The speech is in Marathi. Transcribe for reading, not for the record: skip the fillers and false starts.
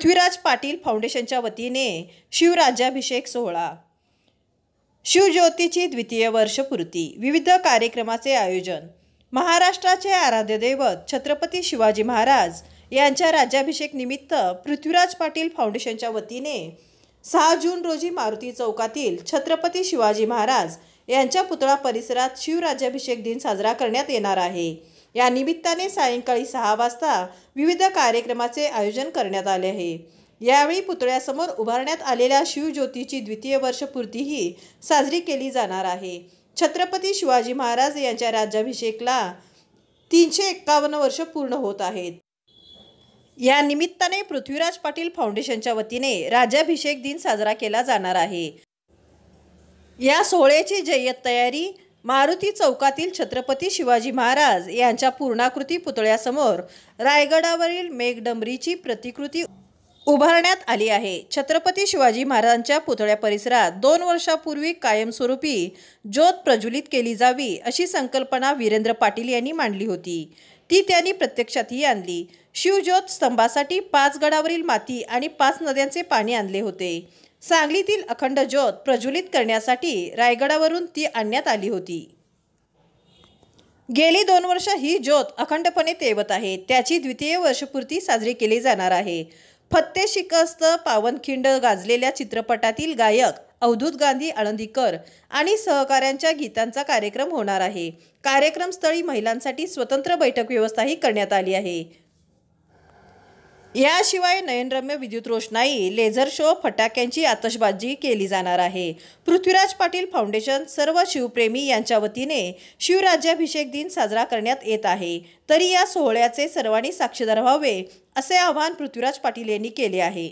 पृथ्वीराज पाटील फाउंडेशनच्या वतीने शिवराज्याभिषेक सोहळा, शिवज्योतीची द्वितीय वर्षपूर्ती, विविध कार्यक्रमाचे आयोजन। महाराष्ट्राचे आराध्य दैवत छत्रपती शिवाजी महाराज यांच्या राज्याभिषेक निमित्त पृथ्वीराज पाटील फाउंडेशनच्या वतीने 6 जून रोजी मारुती चौकातील छत्रपती शिवाजी महाराज यांच्या पुतळा परिसरात शिवराज्याभिषेक दिन साजरा करण्यात येणार आहे। या निमित्ताने सायंकाळी 6 वाजता विविध कार्यक्रमाचे आयोजन करण्यात आले आहे। यावेळी पुतळ्यासमोर उभारण्यात आलेल्या शिवज्योतीची द्वितीय वर्षपूर्तीही साजरी केली जाणार आहे। छत्रपती शिवाजी महाराज यांच्या राज्याभिषेकला 351 वर्ष पूर्ण होत आहेत। या निमित्ताने पृथ्वीराज पाटील फाउंडेशनच्या वतीने राज्याभिषेक दिन साजरा केला जाणार आहे। या सोहळ्याची जय्यत तयारी मारुती चौकातील छत्रपती शिवाजी महाराज यांच्या पूर्णाकृती पुतळ्यासमोर रायगडावरील मेघडंबरीची प्रतिकृती उभारण्यात आली आहे। छत्रपती शिवाजी महाराजांच्या पुतळ्या परिसरात 2 वर्षापूर्वी कायमस्वरूपी ज्योत प्रज्वलित केली जावी अशी संकल्पना वीरेंद्र पाटील यांनी मांडली होती। ती त्यांनी प्रत्यक्षातही आणली। शिवज्योत स्तंभासाठी 5 गडावरील माती आणि 5 नद्यांचे पाणी आणले होते। सांगलीतील अखंड ज्योत प्रज्वलित करण्यासाठी रायगडावरून ती आणण्यात आली होती। गेली 2 वर्ष ही ज्योत अखंडपणे तेवत आहे। त्याची द्वितीय वर्षपूर्ती साजरी केली जाणार आहे। फत्ते शिकस्त पावनखिंड गाजलेल्या चित्रपटातील गायक अवधूत गांधी आळंदीकर आणि सहकाऱ्यांच्या गीतांचा कार्यक्रम होणार आहे। कार्यक्रमस्थळी महिलांसाठी स्वतंत्र बैठक व्यवस्थाही करण्यात आली आहे। याशिवाय नयनरम्य विद्युत रोषणाई, लेझर शो, फटाक्यांची आतषबाजी केली जाणार आहे। पृथ्वीराज पाटील फाउंडेशन सर्व शिवप्रेमी यांच्या वतीने शिवराज्याभिषेक दिन साजरा करण्यात येत आहे। तरी या सोहळ्याचे सर्वांनी साक्षीदार व्हावे असे आवाहन पृथ्वीराज पाटील यांनी केले आहे।